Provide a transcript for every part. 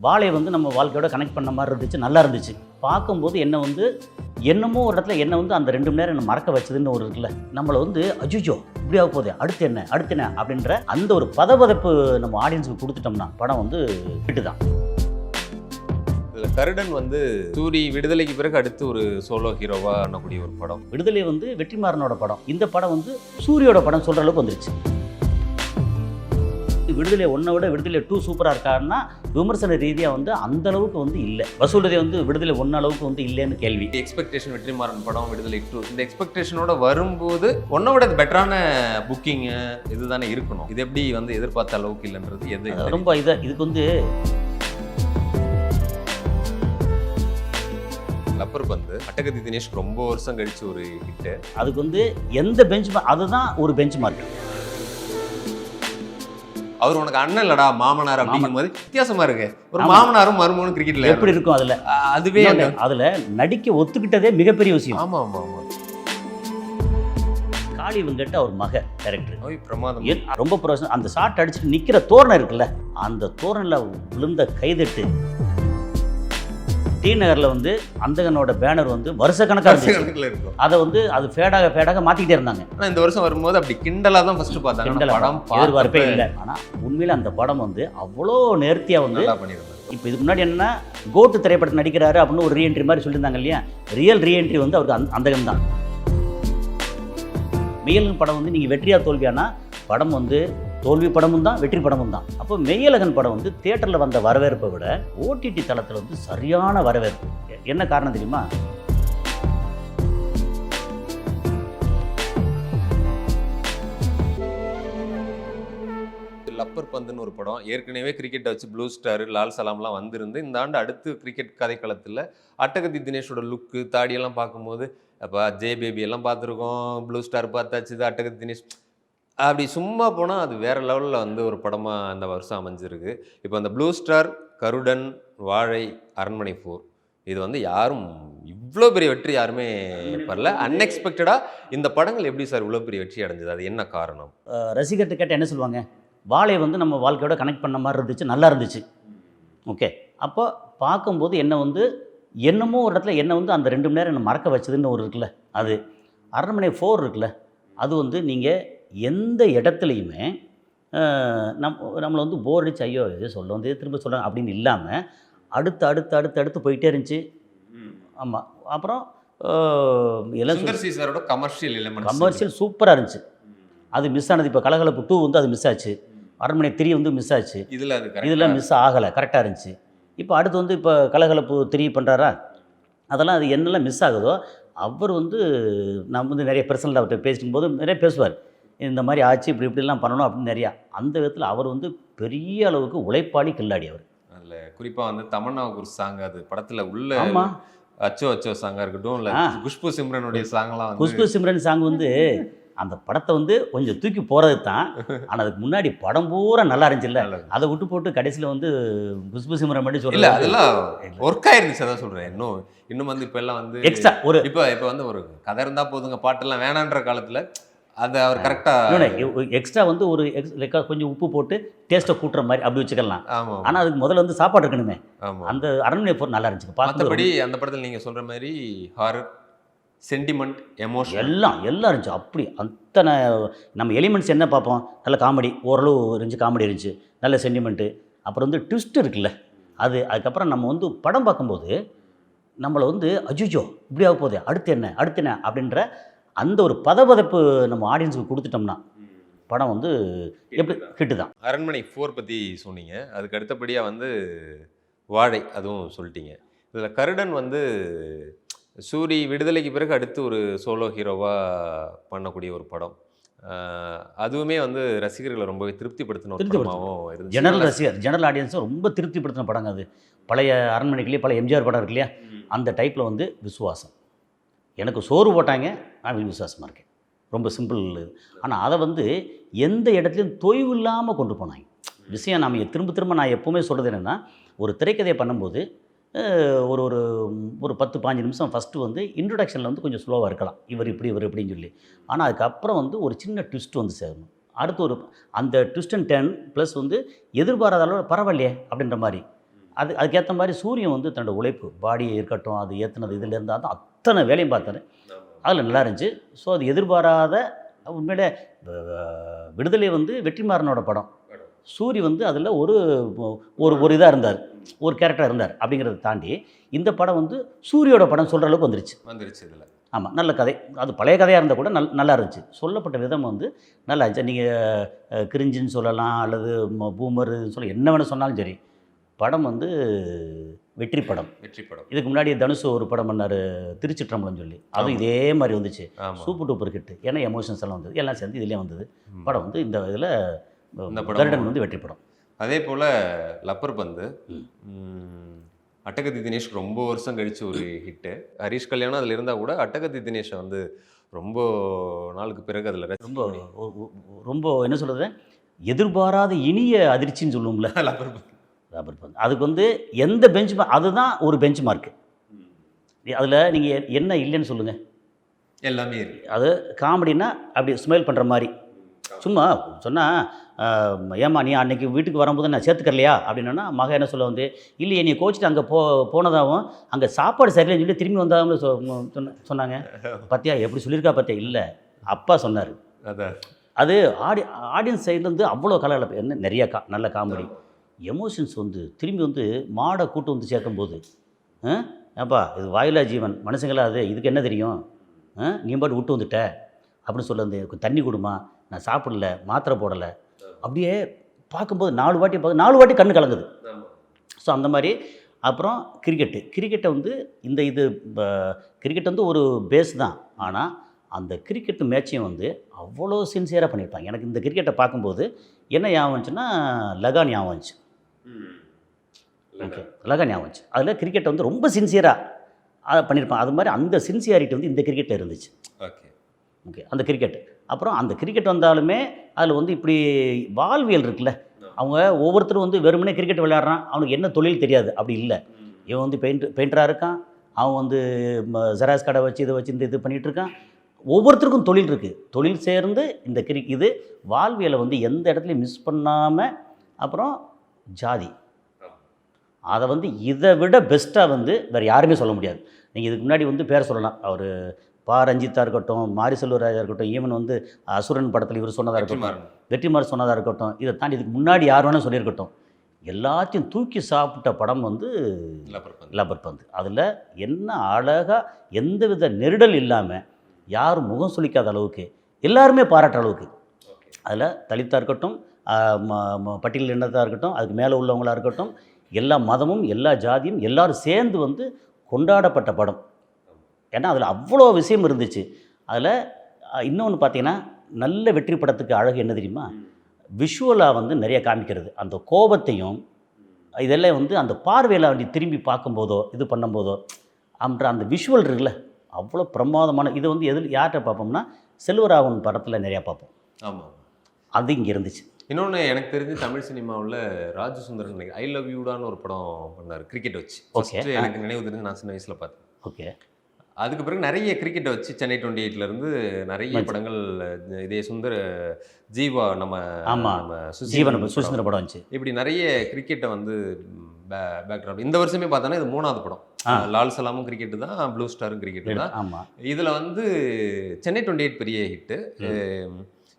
வாழை வந்து நம்ம வாழ்க்கையோட கனெக்ட் பண்ண மாதிரி இருந்துச்சு, நல்லா இருந்துச்சு. பார்க்கும்போது என்ன வந்து என்னமோ ஒரு இடத்துல என்ன வந்து அந்த 2 மணி நேரம் என்ன மறக்க வச்சதுன்னு ஒரு இருக்குல்ல, நம்மளை வந்து அஜிஜோ இப்படி ஆக போகுது, அடுத்து என்ன அப்படின்ற அந்த ஒரு பதபதப்பு நம்ம ஆடியன்ஸுக்கு கொடுத்துட்டோம்னா படம் வந்து ஹிட்டு தான். இதில் கருடன் வந்து சூரி விடுதலைக்கு பிறகு அடுத்து ஒரு சோலோ ஹீரோவாக ஆனக்கூடிய ஒரு படம். விடுதலை வந்து வெற்றிமாறனோட படம். இந்த படம் வந்து சூரியோட படம் சொல்கிற அளவுக்கு வந்துருச்சு. விடுதலை 1 விட விடுதலை 2 சூப்பராக இருக்காருன்னா விமர்சன ரீதியாக வந்து அந்த அளவுக்கு வந்து இல்லை. வசூலதை வந்து விடுதலை 1 அளவுக்கு வந்து இல்லைன்னு கேள்வி. எக்ஸ்பெக்டேஷன் வெற்றிமாறன் படம் விடுதலை 2 இந்த எக்ஸ்பெக்டேஷனோட வரும்போது ஒன்றை விட பெட்டரான புக்கிங்கு இதுதானே இருக்கணும். இது எப்படி வந்து எதிர்பார்த்த அளவுக்கு இல்லைன்றது எது ரொம்ப இதுக்கு வந்து லப்பர் பந்து அட்டகத்தி தினேஷ் ரொம்ப வருஷம் கழிச்சு ஒரு ஹிட்டு. அதுக்கு வந்து எந்த பெஞ்ச் அதுதான் ஒரு பெஞ்ச் மார்க். அவர் உனக்கு அண்ணன் இல்லடா மாமனார் அப்படிங்கும் போது வித்தியாசமா இருக்கு. ஒரு மாமனாரும் மருமகனும் கிரிக்கெட்ல எப்படி இருக்கும் அதுல, அதுவே அதுல நடிக்க ஒத்துக்கிட்டதே மிகப்பெரிய விஷயம். ஆமா ஆமா ஆமா. காளி வெங்கட் அவர் மக டைரக்டர் பிரமாதம், ரொம்ப ப்ரொஃபஷனல். அந்த ஷாட் அடிச்சுட்டு நிக்கிற தோரணை இருக்குல்ல, அந்த தோரணில் விழுந்த கைதட்டு டி நகரில் வந்து அந்தகனோட பேனர் வந்து வருஷக்கணக்காக இருக்கும். அதை வந்து அது ஃபேடாக மாற்றிக்கிட்டே இருந்தாங்க. ஆனால் இந்த வருஷம் வரும்போது அப்படி கிண்டலாக தான் ஃபர்ஸ்ட் பார்த்தாங்க. படம் எதிர்பார்ப்பே இல்லை. ஆனால் உண்மையில் அந்த படம் வந்து அவ்வளோ நேர்த்தியாக வந்து பண்ணியிருந்தாங்க. இப்போ இதுக்கு முன்னாடி என்ன கோட்டு திரைப்படத்தில் நடிக்கிறாரு அப்படின்னு ஒரு ரீஎன்ட்ரி மாதிரி சொல்லியிருந்தாங்க இல்லையா, ரியல் ரீஎன்ட்ரி வந்து அவருக்கு அந்தகன் தான். மெய்யழகன் படம் வந்து நீங்கள் வெற்றியா தோல்வியானா படம் வந்து தோல்வி படமும் தான் வெற்றி படமும் தான். அப்போ மெய்யழகன் படம் வந்து தியேட்டரில் வந்த வரவேற்பை விட ஓடிடி தளத்தில் வந்து சரியான வரவேற்பு. என்ன காரணம் தெரியுமா? லப்பர் பந்துன்னு ஒரு படம் ஏற்கனவே கிரிக்கெட்டை வச்சு ப்ளூ ஸ்டார் லால் சலாம்லாம் வந்திருந்து இந்த ஆண்டு அடுத்து கிரிக்கெட் கதைக்களத்தில் அட்டகத்தி தினேஷோட லுக்கு தாடியெல்லாம் பார்க்கும்போது அப்போ ஜே பேபி எல்லாம் பார்த்துருக்கோம், ப்ளூ ஸ்டார் பார்த்தாச்சு, அட்டகத்தி தினேஷ் அப்படி சும்மா போனால் அது வேறு லெவலில் வந்து ஒரு படமாக அந்த வருஷம் அமைஞ்சிருக்கு. இப்போ அந்த ப்ளூ ஸ்டார், கருடன், வாழை, அரண்மனை 4 இது வந்து யாரும் இவ்வளோ பெரிய வெற்றி யாருமே வரல. அன்எக்ஸ்பெக்டடாக இந்த படங்கள் எப்படி சார் இவ்வளோ பெரிய வெற்றி அடைஞ்சது? அது என்ன காரணம்? ரசிகர்கிட்ட கேட்டால் என்ன சொல்லுவாங்க, வாழை வந்து நம்ம வாழ்க்கையோட கனெக்ட் பண்ண மாதிரி இருந்துச்சு, நல்லா இருந்துச்சு. ஓகே, அப்போ பார்க்கும்போது என்ன வந்து என்னமோ ஒரு இடத்துல என்ன வந்து அந்த 2 மணி நேரம் என்ன மறக்க வச்சதுன்னு ஒரு இருக்குல்ல, அது அரண்மனை 4 இருக்குல்ல, அது வந்து நீங்கள் எந்த இடத்துலையுமே நம்மளை வந்து போர் அடிச்சு ஐயோ இது சொல்ல வந்து திரும்ப சொல்கிறாங்க அப்படின்னு இல்லாமல் அடுத்து போயிட்டே இருந்துச்சு. ஆமாம். அப்புறம் கமர்ஷியல் சூப்பராக இருந்துச்சு. அது மிஸ் ஆனது. இப்போ கலகலப்பு 2 வந்து அது மிஸ் ஆச்சு, அரண்மனை 3 வந்து மிஸ் ஆச்சு, இதில் மிஸ் ஆகலை, கரெக்டாக இருந்துச்சு. இப்போ அடுத்து வந்து இப்போ கலகலப்பு 3 பண்ணுறாரா, அதெல்லாம் அது என்னெல்லாம் மிஸ் ஆகுதோ அவர் வந்து நம்ம வந்து நிறைய பர்சனல் அவர்கிட்ட பேசும்போது நிறைய பேசுவார், இந்த மாதிரி ஆச்சு இப்படிலாம் பண்ணணும் அப்படின்னு நிறையா. அந்த விதத்தில் அவர் வந்து பெரிய அளவுக்கு உழைப்பாளி கில்லாடி அவர். அதில் குறிப்பாக வந்து தமன்னாவுக்கு ஒரு சாங் அது படத்தில் உள்ள ஆமாம் அச்சோ சாங்காக இருக்கட்டும், இல்லை குஷ்பு சிம்ரனுடைய சாங்லாம் குஷ்பு சிம்ரன் சாங் வந்து அந்த படத்தை வந்து கொஞ்சம் தூக்கி போகிறது தான். ஆனால் அதுக்கு முன்னாடி படம் பூரா நல்லா இருந்துச்சுல்ல, அதை விட்டு போட்டு கடைசியில் வந்து குஷ்பு சிம்ரன் மட்டும் சொல்லல, அதெல்லாம் ஒர்க் ஆயிருந்துச்சு. அதான் சொல்கிறேன். இன்னும் வந்து இப்போ எல்லாம் வந்து எக்ஸ்ட்ரா ஒரு இப்போ வந்து ஒரு கதை இருந்தால் போதுங்க, பாட்டெல்லாம் வேணான்ற காலத்தில் அதை அவர் கரெக்டாக எக்ஸ்ட்ரா வந்து ஒரு கொஞ்சம் உப்பு போட்டு டேஸ்ட்டை கூட்டுற மாதிரி அப்படி வச்சுக்கலாம். ஆனால் அதுக்கு முதல்ல வந்து சாப்பாடு இருக்கணுமே. அந்த அரண்மனை 4 நல்லா இருந்துச்சு. மற்றபடி அந்த படத்தில் நீங்கள் சொல்கிற மாதிரி ஹாரர், சென்டிமெண்ட், எமோஷன் எல்லாம் இருந்துச்சு. அப்படி அத்தனை நம்ம எலிமெண்ட்ஸ் என்ன பார்ப்போம், நல்ல காமெடி ஓரளவு இருந்துச்சு, காமெடி இருந்துச்சு, நல்ல சென்டிமெண்ட்டு, அப்புறம் வந்து ட்விஸ்ட் இருக்குல்ல அதுக்கப்புறம் நம்ம வந்து படம் பார்க்கும்போது நம்மளை வந்து அஜிஜோ இப்படி ஆக போகுது, அடுத்து என்ன அப்படின்ற அந்த ஒரு பதபதப்பு நம்ம ஆடியன்ஸுக்கு கொடுத்துட்டோம்னா படம் வந்து எப்படி ஹிட்டு தான். அரண்மனை 4 பற்றி சொன்னீங்க, அதுக்கு அடுத்தபடியாக வந்து வாழை அதுவும் சொல்லிட்டீங்க. இதில் கருடன் வந்து சூரி விடுதலைக்கு பிறகு அடுத்து ஒரு சோலோ ஹீரோவாக பண்ணக்கூடிய ஒரு படம். அதுவுமே வந்து ரசிகர்களை ரொம்பவே திருப்திப்படுத்தின படமாகவும் இருந்துச்சு. ஜெனரல் ஆடியன்ஸும் ரொம்ப திருப்திப்படுத்தின படங்க அது. பழைய அரண்மனைக்குள்ளேயே பழைய எம்ஜிஆர் படம் இருக்கு இல்லையா, அந்த டைப்பில் வந்து விசுவாசம். எனக்கு சோறு போட்டாங்க, நான் விசுவாசமாக இருக்கேன், ரொம்ப சிம்பிள். ஆனால் அதை வந்து எந்த இடத்துலையும் தொய்வு இல்லாமல் கொண்டு போனாங்க. விஷயம் நாம் திரும்ப நான் எப்போவுமே சொல்கிறது என்னென்னா, ஒரு திரைக்கதையை பண்ணும்போது ஒரு ஒரு ஒரு 10-15 நிமிஷம் ஃபஸ்ட்டு வந்து இன்ட்ரொடக்ஷனில் வந்து கொஞ்சம் ஸ்லோவாக இருக்கலாம், இவர் இப்படின்னு சொல்லி. ஆனால் அதுக்கப்புறம் வந்து ஒரு சின்ன ட்விஸ்ட் வந்து சேரணும். அடுத்து ஒரு அந்த ட்விஸ்ட் அண்ட் டர்ன் ப்ளஸ் வந்து எதிர்பாராத அளவு பரவாயில்லையே அப்படின்ற மாதிரி அதுக்கேற்ற மாதிரி சூரியன் வந்து தன்னோட உழைப்பு பாடியை இருக்கட்டும், அது ஏற்றுனது இதில் இருந்தால் தான் அத்தனை வேலையும் பார்த்தாரு. அதில் நல்லா இருந்துச்சு. ஸோ அது எதிர்பாராத உண்மையிலே விடுதலை வந்து வெற்றிமாறனோட படம். சூரி வந்து அதில் ஒரு ஒரு இதாக இருந்தார், ஒரு கேரக்டராக இருந்தார். அப்படிங்கிறத தாண்டி இந்த படம் வந்து சூரியோட படம் சொல்கிற அளவுக்கு வந்துருச்சு இதில். ஆமாம், நல்ல கதை. அது பழைய கதையாக இருந்தால் கூட நல்லா இருந்துச்சு. சொல்லப்பட்ட விதம் வந்து நல்லா இருந்துச்சு. நீங்கள் கிரிஞ்சின்னு சொல்லலாம், அல்லது பூமர்னு சொல்ல என்ன வேணும் சொன்னாலும் சரி, படம் வந்து வெற்றி படம். இதுக்கு முன்னாடி தனுஷ் ஒரு படம் பண்ணார், திருச்சிற்றம்பலம் சொல்லி. அதுவும் இதே மாதிரி வந்துச்சு, சூப்பர் டூப்பர் ஹிட். ஏன்னா எமோஷன்ஸ் எல்லாம் வந்தது, எல்லாம் சேர்ந்து இதுலேயே வந்தது. படம் வந்து இந்த இதில் கருடன் வந்து வெற்றி படம். அதே போல் லப்பர் பந்து அட்டகத்தி தினேஷ் ரொம்ப வருஷம் கழிச்சு ஒரு ஹிட்டு. ஹரிஷ் கல்யாணம் அதில் இருந்தால் கூட அட்டகத்தி தினேஷை வந்து ரொம்ப நாளுக்கு பிறகு அதில் ரொம்ப ரொம்ப என்ன சொல்கிறது, எதிர்பாராத இனிய அதிர்ச்சின்னு சொல்லுவோம்ல லப்பர் பந்து. அதுக்கு வந்து எந்த பெஞ்ச் அதுதான் ஒரு பெஞ்ச் மார்க்கு. அதில் நீங்கள் என்ன இல்லைன்னு சொல்லுங்கள், எல்லாமே அது காமெடினா அப்படி ஸ்மைல் பண்ணுற மாதிரி. சும்மா சொன்னால் ஏம்மா நீ அன்றைக்கி வீட்டுக்கு வரும்போது நான் சேர்த்துக்கலையா அப்படின்னா மகன் என்ன சொல்ல வந்து, இல்லையே நீ கோச்சிட்டு அங்கே போனதாகவும் அங்கே சாப்பாடு சரியில்லைன்னு சொல்லி திரும்பி வந்தாலும் சொன்னாங்க. பார்த்தியா எப்படி சொல்லியிருக்கா பார்த்தியா? இல்லை, அப்பா சொன்னார். அது ஆடியன்ஸ் சைட்லேருந்து அவ்வளோ கலகலப்பு. என்ன நிறைய நல்ல காமெடி எமோஷன்ஸ் வந்து திரும்பி வந்து மாடை கூட்டு வந்து சேர்க்கும்போது, ஏப்பா இது வாயிலா ஜீவன் மனுஷங்களா, அது இதுக்கு என்ன தெரியும், நீ பாட்டு விட்டு வந்துட்ட அப்படின்னு சொல்ல வந்து தண்ணி கொடுமா, நான் சாப்பிடல, மாத்திரை போடலை. அப்படியே பார்க்கும்போது 4 வாட்டி கண்ணு கலங்குது. ஸோ அந்த மாதிரி. அப்புறம் கிரிக்கெட்டை வந்து கிரிக்கெட் வந்து ஒரு பேஸ் தான். ஆனால் அந்த கிரிக்கெட் மேட்சையும் வந்து அவ்வளோ சின்சியராக பண்ணியிருப்பாங்க. எனக்கு இந்த கிரிக்கெட்டை பார்க்கும்போது என்ன ஞாபகம் வந்துச்சுன்னா லகா ஞாபகம் வந்துச்சு. ஓகே, லகா ஞாபகம் வந்துச்சு. அதில் கிரிக்கெட்டை வந்து ரொம்ப சின்சியராக பண்ணியிருப்பாங்க. அது மாதிரி அந்த சின்சியாரிட்டி வந்து இந்த கிரிக்கெட்டில் இருந்துச்சு. ஓகே, அந்த கிரிக்கெட். அப்புறம் அந்த கிரிக்கெட் வந்தாலுமே அதில் வந்து இப்படி வாழ்வியல் இருக்குல்ல, அவங்க ஒவ்வொருத்தரும் வந்து வெறுமனே கிரிக்கெட் விளையாடுறான், அவனுக்கு என்ன தொழில் தெரியாது, அப்படி இல்லை. இவன் வந்து பெயிண்டராக இருக்கான், அவன் வந்து ஜெராக்ஸ் கடை வச்சு இதை வச்சு இது பண்ணிகிட்டு இருக்கான். ஒவ்வொருத்தருக்கும் தொழில் இருக்குது. தொழில் சேர்ந்து இந்த இது வாழ்வியலை வந்து எந்த இடத்துலையும் மிஸ் பண்ணாமல். அப்புறம் ஜாதி, அதை வந்து இதை விட பெஸ்ட்டாக வந்து வேறு யாருமே சொல்ல முடியாது. நீங்கள் இதுக்கு முன்னாடி வந்து பேர் சொல்லலாம், அவர் பா ரஞ்சித்தாக இருக்கட்டும், மாரி செல்வராஜா இருக்கட்டும், ஈவன் வந்து அசுரன் படத்தில் இவர் சொன்னதாக இருக்கட்டும், வெற்றிமாறன் சொன்னதாக இருக்கட்டும், இதை தாண்டி இதுக்கு முன்னாடி யார் வேணால் சொல்லியிருக்கட்டும், எல்லாத்தையும் தூக்கி சாப்பிட்ட படம் வந்து லப்பர் பந்து. அதில் என்ன அழகாக எந்தவித நெருடல் இல்லாமல் யாரும் முகம் சுளிக்காத அளவுக்கு எல்லாருமே பாராட்டுற அளவுக்கு. அதில் தலித்தாக இருக்கட்டும், பட்டியல் இனத்தாக இருக்கட்டும், அதுக்கு மேலே உள்ளவங்களாக இருக்கட்டும், எல்லா மதமும் எல்லா ஜாதியும் எல்லோரும் சேர்ந்து வந்து கொண்டாடப்பட்ட படம். ஏன்னா அதில் அவ்வளோ விஷயம் இருந்துச்சு. அதில் இன்னொன்று பார்த்தீங்கன்னா, நல்ல வெற்றி படத்துக்கு அழகு என்ன தெரியுமா, விஷுவலாக வந்து நிறைய காமிக்கிறது. அந்த கோபத்தையும் இதெல்லாம் வந்து அந்த பார்வையில் அப்படி திரும்பி பார்க்கும்போதோ இது பண்ணும்போதோ அந்த விஷுவல் இருக்குல்ல, அவ்வளோ பிரமாதமான. இது வந்து யார்கிட்ட பார்ப்போம்னா செல்வராகவன் படத்தில் நிறையா பார்ப்போம். ஆமாம், அது இங்கே இருந்துச்சு. இன்னொன்று எனக்கு தெரிஞ்சு தமிழ் சினிமாவில் ராஜசுந்தரன் நினைக்கிறேன் ஐ லவ் யூடான்னு ஒரு படம் பண்ணார் கிரிக்கெட் வச்சு. ஓகே, எனக்கு நினைவு தெரிஞ்சு நான் சின்ன வயசில் பார்த்தேன். ஓகே, அதுக்கு பிறகு நிறைய கிரிக்கெட்டை வச்சு சென்னை 28லேருந்து நிறைய படங்கள், இதே ஜீவா நம்ம சுசீந்திர படம் வந்துச்சு. இப்படி நிறைய கிரிக்கெட்டை வந்து பேக்ரவுண்ட். இந்த வருஷமே பார்த்தோன்னா இது 3வது படம். லால் சலாமும் கிரிக்கெட்டு தான், ப்ளூ ஸ்டாரும் கிரிக்கெட்டு தான். ஆமாம், இதில் வந்து சென்னை 28 பெரிய ஹிட்டு.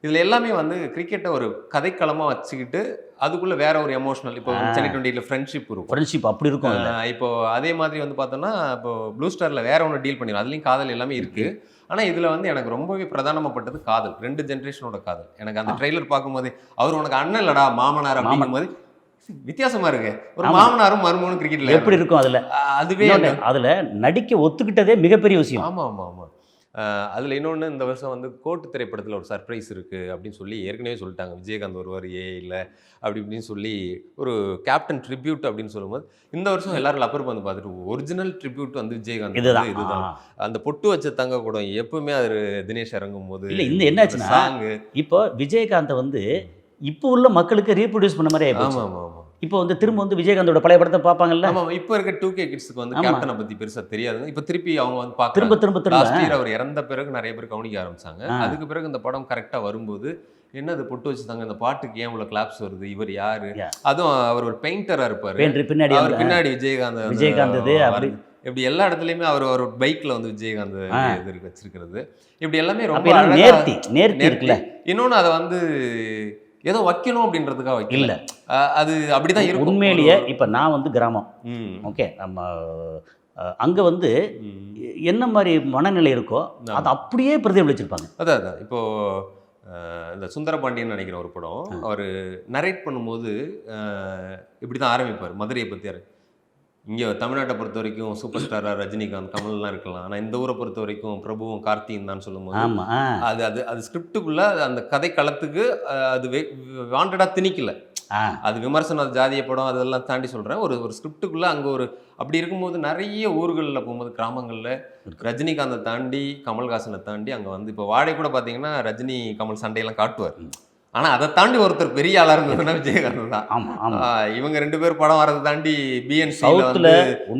இதில் எல்லாமே வந்து கிரிக்கெட்டை ஒரு கதைக்களமாக வச்சுக்கிட்டு அதுக்குள்ளே வேற ஒரு எமோஷனல். இப்போ சென்னை 28ல ஃப்ரெண்ட்ஷிப் இருக்கும், ஃப்ரெண்ட்ஷிப் அப்படி இருக்கும். இப்போ அதே மாதிரி வந்து பார்த்தோன்னா இப்போ ப்ளூ ஸ்டாரில் வேற ஒன்று டீல் பண்ணிடும், அதுலேயும் காதல் எல்லாமே இருக்குது. ஆனால் இதில் வந்து எனக்கு ரொம்பவே பிரதானமாகப்பட்டது காதல், 2 ஜென்ரேஷனோட காதல். எனக்கு அந்த ட்ரெய்லர் பார்க்கும்போது அவர் உனக்கு அண்ணன் இல்லடா மாமனார் அப்படிங்கும்போது வித்தியாசமா இருக்கு. ஒரு மாமனாரும் மருமகனும் கிரிக்கெட்ல எப்படி இருக்கும், அதுவே அதில் நடிக்க ஒத்துக்கிட்டதே மிகப்பெரிய விஷயம். ஆமாம் ஆமாம் ஆமாம். அதில் இன்னொன்று, இந்த வருஷம் வந்து கோட்டு திரைப்படத்தில் ஒரு சர்ப்ரைஸ் இருக்குது அப்படின்னு சொல்லி ஏற்கனவே சொல்லிட்டாங்க. விஜயகாந்த் வருவார், இல்லை அப்படி இப்படின்னு சொல்லி ஒரு கேப்டன் ட்ரிபியூட் அப்படின்னு சொல்லும்போது, இந்த வருஷம் எல்லாரும் லப்பர் பந்து பார்த்துட்டு ஒரிஜினல் ட்ரிபியூட் வந்து விஜயகாந்த் இதுதான். அந்த பொட்டு வச்ச தங்க கூட எப்பவுமே அது தினேஷ் இறங்கும் போது இல்லை, இந்த என்னாச்சுன்னா இப்போ விஜயகாந்தை வந்து இப்போ உள்ள மக்களுக்கு ரீப்ரொடியூஸ் பண்ண மாதிரி ஆயிடுச்சு. ஆமாம் ஆமாம். இப்போ வந்து திரும்ப வந்து விஜயகாந்தோட பழைய படத்தை பார்ப்பாங்கல்ல. ஆமாம், இப்போ இருக்க 2K கிட்ஸுக்கு வந்து கேப்டனை பற்றி பெருசாக தெரியாது. இப்போ திருப்பி அவங்க வந்து திரும்ப லாஸ்ட் இயர் அவர் இறந்த பிறகு நிறைய பேர் கவனிக்க ஆரம்பிச்சாங்க. அதுக்கு பிறகு இந்த படம் கரெக்டாக வரும்போது என்னது பொட்டு வச்சுதாங்க இந்த பாட்டுக்கு ஏன் இவ்வளவு கிளாப்ஸ் வருது, இவர் யாரு? Yeah. அதுவும் அவர் ஒரு பெயிண்டரா இருப்பாரு. பின்னாடி அவர் அந்த பின்னாடி விஜயகாந்த் விஜயகாந்த் இது அப்படி இப்படி எல்லா இடத்துலயுமே அவர் பைக்ல வந்து விஜயகாந்த் இது இருக்கு வச்சிருக்கிறது. இப்படி எல்லாமே அப்ப ரொம்ப எல்லாம் அழகா நேர்த்தி இருக்குல்ல. இன்னொன்னு அதை வந்து ஏதோ வைக்கணும் அப்படின்றதுக்காக வைக்கல. இல்ல அது அப்படிதான் இருக்கும் உண்மையிலேயே. இப்ப நான் வந்து கிராமம், ம். ஓகே, நம்ம அங்க வந்து ம். என்ன மாதிரி மனநிலை இருக்கோ அதை அப்படியே பிரதிபலிச்சிருப்பாங்க. அதான் இப்போ இந்த சுந்தரபாண்டியன் நினைக்கிற ஒரு படம் அவர் நரேட் பண்ணும்போது இப்படி தான் ஆரம்பிப்பார். மதுரையை பற்றி இங்கே தமிழ்நாட்டை பொறுத்த வரைக்கும் சூப்பர் ஸ்டாரா ரஜினிகாந்த் கமல்லாம் இருக்கலாம், ஆனால் இந்த ஊரை பொறுத்த வரைக்கும் பிரபுவும் கார்த்தியும் தான் சொல்லும்போது ஆமா அது அது அது ஸ்கிரிப்டுக்குள்ள அந்த கதை களத்துக்கு அது வாண்டடாக திணிக்கல. அது விமர்சனம், அது ஜாதிய படம் அதெல்லாம் தாண்டி சொல்கிறேன். ஒரு ஸ்கிரிப்டுக்குள்ளே அங்கே ஒரு அப்படி இருக்கும்போது நிறைய ஊர்களில் போகும்போது கிராமங்களில் ரஜினிகாந்தை தாண்டி கமல்ஹாசனை தாண்டி அங்கே வந்து இப்போ வாடகை கூட பார்த்தீங்கன்னா ரஜினி கமல் சண்டையெல்லாம் காட்டுவார். ஆனால் அதை தாண்டி ஒருத்தர் பெரிய ஆளாக இருந்ததுன்னா விஜயகாந்த் தான். இவங்க 2 பேர் படம் வரதை தாண்டி பிஎன்சி சவுத்தில்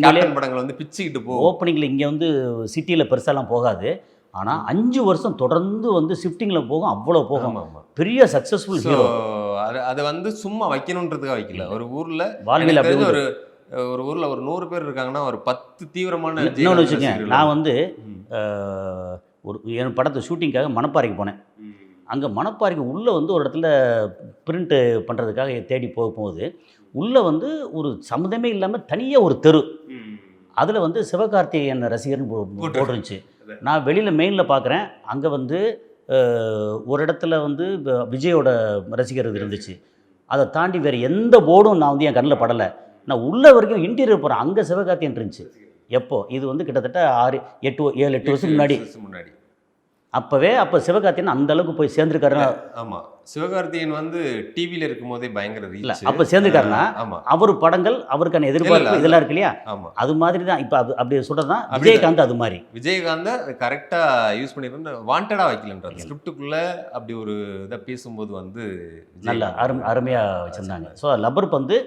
கேப்டன் படங்கள் வந்து பிச்சுக்கிட்டு போகும். ஓப்பனிங்கில் இங்கே வந்து சிட்டியில் பெருசாலாம் போகாது, ஆனால் 5 வருஷம் தொடர்ந்து வந்து ஷிஃப்டிங்கில் போகும், அவ்வளோ போகும். பெரிய சக்ஸஸ்ஃபுல் ஹீரோ. அதை வந்து சும்மா வைக்கணுன்றதுக்காக வைக்கல. ஒரு ஊரில் வாழ்வில் அப்படி ஒரு ஊரில் ஒரு 100 பேர் இருக்காங்கன்னா ஒரு 10 தீவிரமான இன்னொன்று வச்சுக்கேன். நான் வந்து ஒரு என் படத்தை ஷூட்டிங்காக மணப்பாறைக்கு போனேன். அங்கே மணப்பாறைக்கு உள்ளே வந்து ஒரு இடத்துல பிரிண்ட்டு பண்ணுறதுக்காக தேடி போகும்போது உள்ளே வந்து ஒரு சம்மந்தமே இல்லாமல் தனியாக ஒரு தெரு, அதில் வந்து சிவகார்த்திகேயன் ரசிகர்னு போட்டுருந்துச்சு. நான் வெளியில் மெயினில் பார்க்குறேன், அங்கே வந்து ஒரு இடத்துல வந்து விஜயோட ரசிகர் இருந்துச்சு. அதை தாண்டி வேறு எந்த போர்டும் நான் வந்து என் கண்ணில் படலை. நான் உள்ள வரைக்கும் இன்டீரியர் போகிறேன், அங்கே சிவகார்த்திகேயன் இருந்துச்சு. எப்போ இது வந்து கிட்டத்தட்ட 7-8 வருஷம் முன்னாடி. அப்போ சிவகார்த்திகேயன் அந்த அளவுக்கு போய் சேர்ந்துருக்காரு. ஆமாம், சிவகார்த்திகேயன் வந்து டிவியில் இருக்கும் போதே பயங்கர இல்லை, அப்போ சேர்ந்துருக்காருன்னா அவர் படங்கள் அவருக்கான எதிர்பார்ப்பு இதெல்லாம் இருக்கு இல்லையா. அது மாதிரி தான் இப்போ அப்படி சொல்கிறது தான் விஜயகாந்த். அது மாதிரி விஜயகாந்த் கரெக்டாக யூஸ் பண்ணிட்டு வாண்டடாக வைக்கலன்றது ஸ்கிரிப்டுக்குள்ளே அப்படி ஒரு இதை பேசும்போது வந்து நல்ல அருமையாக வச்சுருந்தாங்க. ஸோ லப்பர் பந்து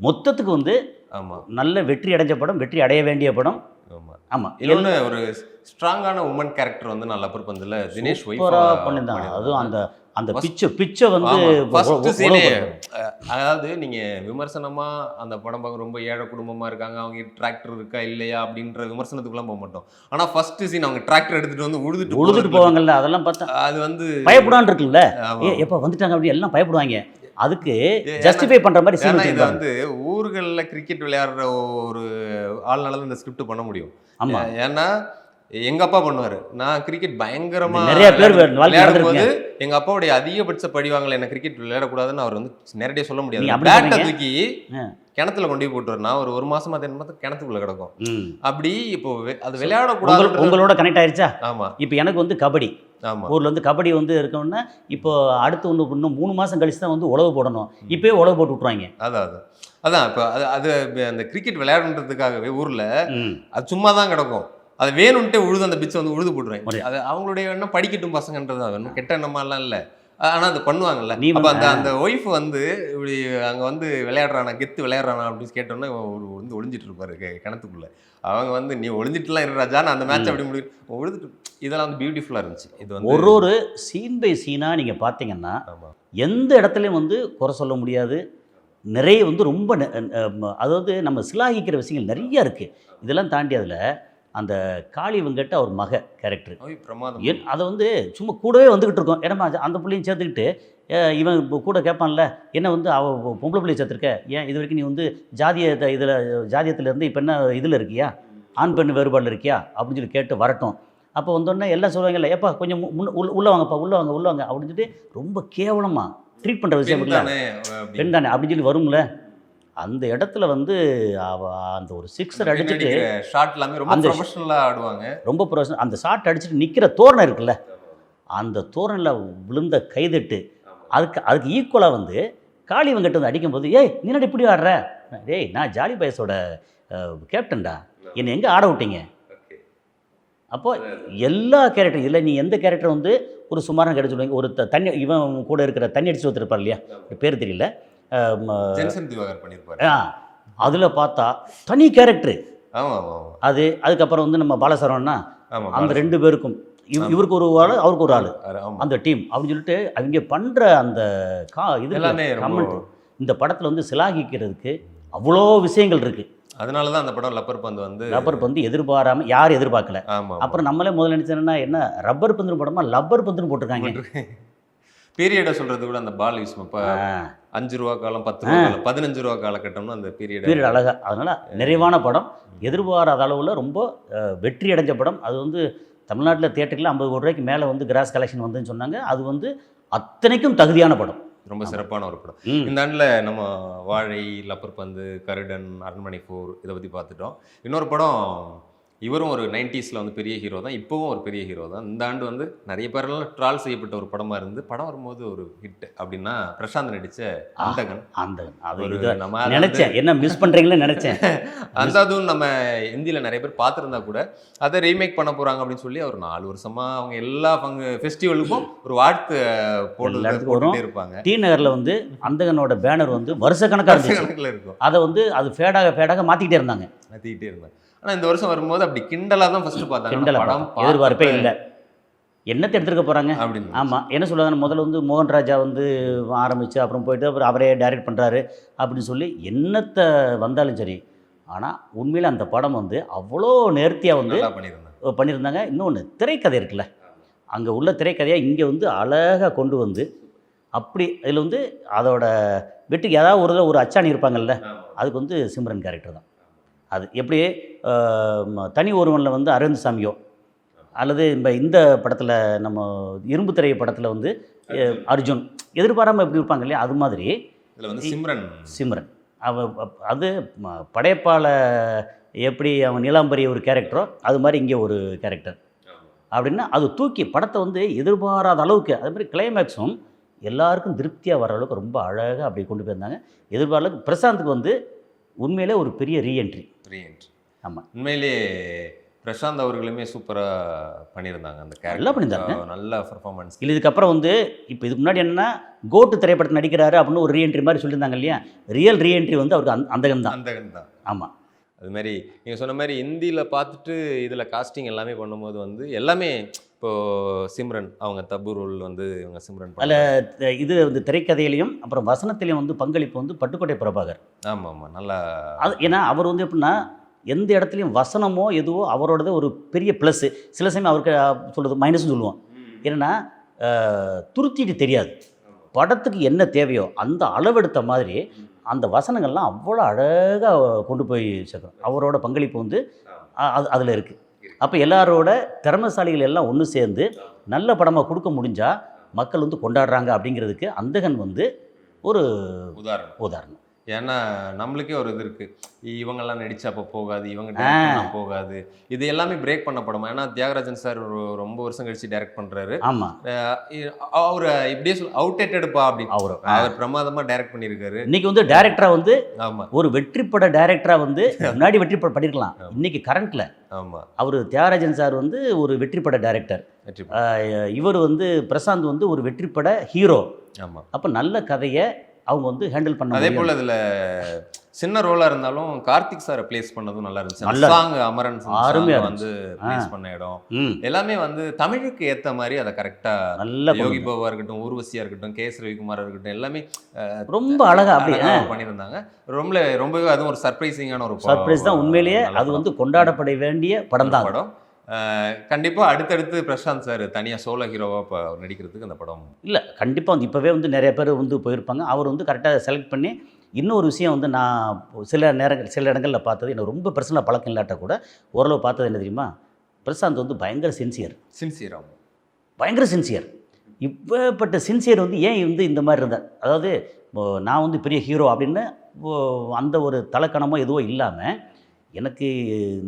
மொத்தத்துக்கு வந்து நல்ல வெற்றி அடைஞ்ச படம், வெற்றி அடைய வேண்டிய படம். ஆமாம், இன்னொன்று ஒரு ஸ்ட்ராங்கான உமன் கேரக்டர் வந்து நான் லப்பர் பந்தில் தினேஷ் பண்ணியிருந்தாங்க. அதுவும் அந்த பிச்சை வந்து அதாவது நீங்கள் விமர்சனமாக அந்த படம் பார்க்க ரொம்ப ஏழை குடும்பமாக இருக்காங்க, அவங்க டிராக்டர் இருக்கா இல்லையா அப்படின்ற விமர்சனத்துக்குலாம் போக மாட்டோம். ஆனால் ஃபர்ஸ்ட் சீன் அவங்க டிராக்டர் எடுத்துகிட்டு வந்து உழுதுட்டு போவாங்கல்ல, அதெல்லாம் பார்த்தா அது வந்து பயப்படான்னு இருக்குல்ல. எப்போ வந்துட்டாங்க அப்படி எல்லாம் பயப்படுவாங்க. அதுக்கு ஜஸ்டிஃபை பண்ற மாதிரி சீன் இது வந்து ஊர்களில் கிரிக்கெட் விளையாடுற ஒரு ஆள்னால இந்த ஸ்கிரிப்ட் பண்ண முடியும். ஆமா, ஏன்னா எங்க அப்பா பண்ணுவாரு. நான் கிரிக்கெட் பயங்கரமா நிறைய பேர் விளையாடும்போது எங்க அப்பாவுடைய அதிகபட்ச பழிவாங்கல என்ன கிரிக்கெட் விளையாடக்கூடாதுன்னு அவர் வந்து நேரடியாக சொல்ல முடியாது. பேட்டை தூக்கி கிணத்துல கொண்டு போய் போட்டுரு. நான் ஒரு மாசமா பார்த்தா கிணத்துக்குள்ள கிடக்கும். அப்படி இப்போ அது விளையாடக்கூடாது. உங்களோட கனெக்ட் ஆயிடுச்சா? ஆமா. இப்போ எனக்கு வந்து கபடி, ஊர்ல வந்து கபடி வந்து இருக்கணும்னா இப்போ அடுத்து இன்னும் 3 மாசம் கழிச்சு தான் வந்து உழவு போடணும். இப்பயே உழவு போட்டு விட்டுருவாங்க. அதான் இப்போ அது அந்த கிரிக்கெட் விளையாடுறதுக்காகவே ஊர்ல அது சும்மா தான் கிடக்கும். அது வேணும்ட்டு உழுது அந்த பிச்சை வந்து உழுது போட்டுருவாங்க. அது அவங்களுடைய எண்ணம் படிக்கட்டும் பசங்கன்றது தான், கெட்ட எண்ணமாலாம் இல்லை. ஆனால் அது பண்ணுவாங்கல்ல. அப்போ அந்த ஒய்ஃப் வந்து இப்படி அங்கே வந்து விளையாடுறானா, கெத்து விளையாடுறானா அப்படின்னு கேட்டோன்னா வந்து ஒளிஞ்சிட்டு இருப்பாரு கிணத்துக்குள்ள. அவங்க வந்து நீ ஒளிஞ்சிட்டுலாம் இரு ராஜா, நான் அந்த மேட்ச் அப்படி முடியும் ஒழுதுட்டு. இதெல்லாம் வந்து பியூட்டிஃபுல்லாக இருந்துச்சு. இது வந்து ஒரு சீன் பை சீனாக நீங்கள் பார்த்தீங்கன்னா எந்த இடத்துலையும் வந்து குறை சொல்ல முடியாது. நிறைய வந்து ரொம்ப அதாவது நம்ம சிலாகிக்கிற விஷயங்கள் நிறைய இருக்குது. இதெல்லாம் தாண்டி அதில் அந்த காளி வெங்கட் அவர் மக கேரக்டர் அதை வந்து சும்மா கூடவே வந்துக்கிட்டு இருக்கோம். ஏன்னா அந்த பிள்ளையும் சேர்த்துக்கிட்டு இவன் கூட கேட்பான்ல, என்ன வந்து பொம்பளை பிள்ளையை சேர்த்துருக்க, ஏன் இது வரைக்கும் நீ வந்து ஜாதியத்திலேருந்து இப்போ என்ன இதில் இருக்கியா, ஆண் பெண் வேறுபாடில் இருக்கியா அப்படின்னு சொல்லி கேட்டு வரட்டும். அப்போ வந்தோடனே எல்லாம் சொல்லுவாங்கல்ல, ஏப்பா கொஞ்சம் உள்ளே வாங்கப்பா, உள்ளே வாங்க அப்படின்னு சொல்லிட்டு ரொம்ப கேவலமாக ட்ரீட் பண்ணுற விஷயம் இல்லை, பெண் தானே அப்படின்னு சொல்லி வரும்ல. அந்த இடத்துல வந்து அந்த ஒரு 6 அடிச்சுட்டு ஷாட் எல்லாமே ரொம்ப ப்ரொஃபஷனலா ஆடுவாங்க. ரொம்ப ப்ரொஃபஷனல். அந்த ஷாட் அடிச்சுட்டு நிற்கிற தோரணை இருக்குல்ல, அந்த தோரணில் விழுந்த கைதட்டு அதுக்கு ஈக்குவலாக வந்து காளி வெங்கட் வந்து அடிக்கும்போது, ஏய் நீ என்ன இப்படி ஆடுற, ஏய் நான் ஜாலி பாய்ஸோட கேப்டன்டா, என்னை எங்கே ஆட விட்டீங்க. அப்போ எல்லா கேரக்டர் இதில் நீ எந்த கேரக்டர் வந்து ஒரு சுமாரான கேரக்டர் சொல்லுவீங்க. ஒரு தண்ணி இவன் கூட இருக்கிற தண்ணி அடிச்சு ஒருத்தருப்பார் இல்லையா, பேர் தெரியல, அதில் பார்த்தா தனி கேரக்டரு. அதுக்கப்புறம் வந்து நம்ம பாலசரவணா, அந்த 2 பேருக்கும் இவருக்கு ஒரு ஆள் அவருக்கு ஒரு ஆள் ஆமா. அந்த டீம் அப்படின்னு சொல்லிட்டு அவங்க பண்ணுற அந்த இது எல்லாமே ரொம்ப கமெண்ட் இந்த படத்தில் வந்து சிலாகிக்கிறதுக்கு அவ்வளோ விஷயங்கள் இருக்குது. அதனால தான் அந்த படம் லப்பர் பந்து வந்து ரப்பர் பந்து எதிர்பாராமல் யாரும் எதிர்பார்க்கல. ஆமா அப்புறம் நம்மளே முதல்ல நினைச்சோன்னா என்ன ரப்பர் பந்துன்னு படமா லப்பர் பந்துன்னு போட்டிருக்காங்க. பீரியடை சொல்றது கூட அந்த பால் யூஸ் இப்போ 5 ரூபா காலம் 10 ரூபா காலம் 15 ரூபா காலகட்டம்னு அந்த பீரியட் அழகா. அதனால நிறைவான படம், எதிர்பாராத அளவில் ரொம்ப வெற்றி அடைஞ்ச படம். அது வந்து தமிழ்நாட்டில் தியேட்டரில் 50 கோடி ரூபாய்க்கு மேலே வந்து கிராஸ் கலெக்ஷன் வந்துன்னு சொன்னாங்க. அது வந்து அத்தனைக்கும் தகுதியான படம், ரொம்ப சிறப்பான ஒரு படம். இந்த ஆண்டில் நம்ம வாழை, லப்பர் பந்து, கருடன், அரண்மனை 4 இதை பற்றி பார்த்துட்டோம். இன்னொரு படம், இவரும் ஒரு 90ஸ்ல வந்து பெரிய ஹீரோ தான், இப்போவும் ஒரு பெரிய ஹீரோ தான். இந்த ஆண்டு வந்து நிறைய பேரெல்லாம் ட்ரால் செய்யப்பட்ட ஒரு படமாக இருந்து படம் வரும்போது ஒரு ஹிட் அப்படின்னா பிரசாந்த் நடித்த அந்தகன். அது இது நம்ம நினைச்சேன், என்ன மிஸ் பண்ணுறீங்களே நினச்சேன். அதுவும் நம்ம இந்தியில் நிறைய பேர் பார்த்துருந்தா கூட அதை ரீமேக் பண்ண போகிறாங்க அப்படின்னு சொல்லி அவர் 4 வருஷமாக அவங்க எல்லா ஃபெஸ்டிவலுக்கும் ஒரு வாழ்த்து போட்டுட்டே இருப்பாங்க. டி நகரில் வந்து அந்தகனோட பேனர் வந்து வருஷக்கணக்கில் இருக்கும். அதை வந்து அது ஃபேடாக மாற்றிக்கிட்டே இருந்தாங்க. ஆனால் இந்த வருஷம் வரும்போது அப்படி கிண்டலாக தான் ஃபர்ஸ்ட் பார்த்தாங்க. படம் எதிர்பார்ப்பே இல்லை, என்னத்தை எடுத்துருக்க போகிறாங்க அப்படின்னு. ஆமாம், என்ன சொல்லுவாங்க, முதல்ல வந்து மோகன் ராஜா வந்து ஆரம்பித்து அப்புறம் போயிட்டு அப்புறம் அவரே டைரக்ட் பண்ணுறாரு அப்படின்னு சொல்லி என்னத்தை வந்தாலும் சரி. ஆனால் உண்மையில் அந்த படம் வந்து அவ்வளோ நேர்த்தியாக வந்து பண்ணியிருந்தாங்க. இன்னொன்று திரைக்கதை இருக்குல்ல, அங்கே உள்ள திரைக்கதையாக இங்கே வந்து அழகாக கொண்டு வந்து அப்படி இதில் வந்து அதோட வெற்றிக்கு ஏதாவது ஒரு அச்சாணி இருப்பாங்கல்ல, அதுக்கு வந்து சிம்ரன் கேரக்டர் தான். அது எப்படி தனி ஒருவனில் வந்து அரவிந்த் சாமியோ, அல்லது இந்த படத்தில் நம்ம இரும்பு திரை படத்தில் வந்து அர்ஜுன் எதிர்பாராமல் எப்படி இருப்பாங்க இல்லையா, அது மாதிரி இதில் வந்து சிம்ரன் அது படையப்பால எப்படி அவன் நீலாம்பரி ஒரு கேரக்டரோ அது மாதிரி இங்கே ஒரு கேரக்டர் அப்படின்னா அது தூக்கி படத்தை வந்து எதிர்பாராத அளவுக்கு, அது மாதிரி கிளைமேக்ஸும் எல்லாருக்கும் திருப்தியாக வர அளவுக்கு ரொம்ப அழகாக அப்படி கொண்டு போயிருந்தாங்க. எதிர்பார்க்க பிரசாந்துக்கு வந்து உண்மையிலே ஒரு பெரிய ரீஎன்ட்ரி. ஆமாம், உண்மையிலே பிரசாந்த் அவர்களுமே சூப்பராக பண்ணியிருந்தாங்க. அந்த நல்லா பண்ணியிருந்தாங்க, நல்ல பர்ஃபார்மன்ஸ். இல்லை இதுக்கப்புறம் வந்து இப்போ இதுக்கு முன்னாடி என்னென்னா கோட்டு திரைப்படத்தில் நடிக்கிறாரு அப்படின்னு ஒரு ரீஎன்ட்ரி மாதிரி சொல்லியிருந்தாங்க இல்லையா, ரியல் ரீஎன்ட்ரி வந்து அவருக்கு அந்தகன் தான். ஆமாம், அது மாதிரி நீங்கள் சொன்ன மாதிரி ஹிந்தியில் பார்த்துட்டு இதில் காஸ்டிங் எல்லாமே பண்ணும்போது வந்து எல்லாமே இப்போது சிம்ரன் அவங்க தபு ரோல் வந்து இவங்க சிம்ரன் அதில் இது வந்து திரைக்கதையிலையும் அப்புறம் வசனத்திலையும் வந்து பங்களிப்பு வந்து பட்டுக்கோட்டை பிரபாகர். ஆமாம், நல்லா. அது ஏன்னா அவர் வந்து எப்படின்னா எந்த இடத்துலையும் வசனமோ எதுவோ அவரோடது ஒரு பெரிய ப்ளஸ்ஸு. சில சமயம் அவருக்கு சொல்கிறது மைனஸ்ன்னு சொல்லுவோம். ஏன்னா துருத்திட்டு தெரியாது, படத்துக்கு என்ன தேவையோ அந்த அளவெடுத்த மாதிரி அந்த வசனங்கள்லாம் அவ்வளோ அழகாக கொண்டு போய் சேர்க்கணும். அவரோட பங்களிப்பு வந்து அதில் இருக்குது. அப்போ எல்லாரோட திறமைசாலிகள் எல்லாம் ஒன்று சேர்ந்து நல்ல படமாக கொடுக்க முடிஞ்சால் மக்கள் வந்து கொண்டாடுறாங்க அப்படிங்கிறதுக்கு அந்தகன் வந்து ஒரு உதாரணம். ஏன்னா நம்மளுக்கே ஒரு இது இருக்குது, இவங்கெல்லாம் நடிச்சப்போ போகாது, இவங்க போகாது, இது எல்லாமே பிரேக் பண்ண படமா. ஏன்னா தியாகராஜன் சார் ரொம்ப வருஷம் கழிச்சு டைரக்ட் பண்ணுறாரு. ஆமாம், அவர் இப்படியே அவுட்டேட்டடுப்பா அப்படின்னு அவர் பிரமாதமாக டைரக்ட் பண்ணியிருக்காரு. இன்னைக்கு வந்து டைரக்டராக வந்து ஆமாம் ஒரு வெற்றிப்பட டைரக்டராக வந்து முன்னாடி வெற்றிப்பட பண்ணியிருக்கலாம். இன்னைக்கு கரண்ட்ல ஆமாம் அவர் தியாகராஜன் சார் வந்து ஒரு வெற்றிப்பட டைரக்டர், இவர் வந்து பிரசாந்த் வந்து ஒரு வெற்றிப்பட ஹீரோ. ஆமாம், அப்போ நல்ல கதையை அவங்க வந்து ஹேண்டில் பண்ண. அதே போல் அதில் சின்ன ரோலாக இருந்தாலும் கார்த்திக் சாரை பிளேஸ் பண்ணதும் நல்லா இருந்துச்சு. சாங் அமரன் வந்து பிளேஸ் பண்ண இடம் எல்லாமே வந்து தமிழுக்கு ஏற்ற மாதிரி அதை கரெக்டாக நல்ல யோகி பாபா இருக்கட்டும், ஊர்வசியாக இருக்கட்டும், கேஎஸ் ரவிக்குமார் இருக்கட்டும், எல்லாமே ரொம்ப அழகாக அப்படி பண்ணியிருந்தாங்க. ரொம்பவே அதுவும் ஒரு சர்ப்ரைசிங்கான ஒரு சர்ப்ரைஸ் தான். உண்மையிலேயே அது வந்து கொண்டாடப்பட வேண்டிய படம் தான். படம் கண்டிப்பாக அடுத்தடுத்து பிரசாந்த் சார் தனியாக சோலோ ஹீரோவாக இப்போ நடிக்கிறதுக்கு அந்த படம் இல்லை, கண்டிப்பாக வந்து இப்போவே வந்து நிறைய பேர் வந்து போயிருப்பாங்க. அவர் வந்து கரெக்டாக செலக்ட் பண்ணி. இன்னொரு விஷயம் வந்து நான் சில இடங்களில் பார்த்தது, எனக்கு ரொம்ப பர்சனலாக பழக்கம் இல்லாட்ட கூட ஓரளவு பார்த்தது என்ன தெரியுமா, பிரசாந்த் வந்து பயங்கர சின்சியராகும், பயங்கர சின்சியர். இப்போப்பட்ட சின்சியர் வந்து ஏன் வந்து இந்த மாதிரி இருந்தார், அதாவது நான் வந்து பெரிய ஹீரோ அப்படின்னு அந்த ஒரு தலக்கணமோ எதுவோ இல்லாமல் எனக்கு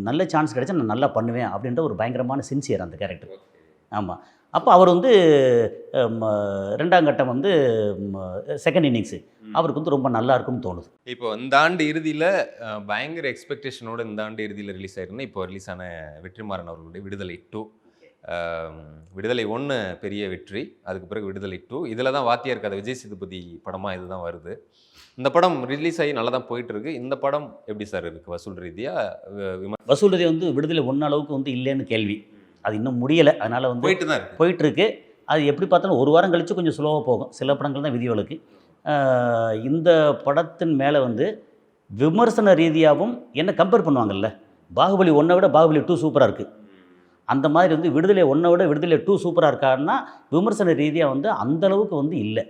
நல்ல சான்ஸ் கிடைச்சா நான் நல்லா பண்ணுவேன் அப்படின்ற ஒரு பயங்கரமான சின்சியர் அந்த கேரக்டர். ஆமாம், அப்போ அவர் வந்து 2ஆம் கட்டம் வந்து செகண்ட் இன்னிங்ஸு அவருக்கு வந்து ரொம்ப நல்லா இருக்கும்னு தோணுது. இப்போ இந்த ஆண்டு இறுதியில் பயங்கர எக்ஸ்பெக்டேஷனோட இந்த ஆண்டு இறுதியில் ரிலீஸ் ஆயிருந்தா இப்போ ரிலீஸ் ஆன வெற்றிமாறன் அவர்களுடைய விடுதலை 2. விடுதலை 1 பெரிய வெற்றி, அதுக்கு பிறகு விடுதலை 2. இதில் தான் வாத்தியார் கதை விஜய் சேதுபதி படமாக இதுதான் வருது. இந்த படம் ரிலீஸ் ஆகி நல்லா தான் போயிட்டுருக்கு. இந்த படம் எப்படி சார் இருக்குது வசூல் ரீதியாக? வசூல் ரீதியாக வந்து விடுதலை 1 அளவுக்கு வந்து இல்லைன்னு கேள்வி. அது இன்னும் முடியலை. அதனால் வந்து போயிட்டு தான் இருக்கு. போயிட்டுருக்கு. அது எப்படி பார்த்தாலும் ஒரு வாரம் கழித்து கொஞ்சம் ஸ்லோவாக போகும். சில படங்கள் தான் விதிவிலக்கு. இந்த படத்தின் மேலே வந்து விமர்சன ரீதியாகவும் என்ன கம்பேர் பண்ணுவாங்கல்ல, பாகுபலி 1 விட பாகுபலி 2 சூப்பராக இருக்குது. அந்த மாதிரி வந்து விடுதலை 1 விட விடுதலை 2 சூப்பராக இருக்காருன்னா விமர்சன ரீதியாக வந்து அந்தளவுக்கு வந்து இல்லை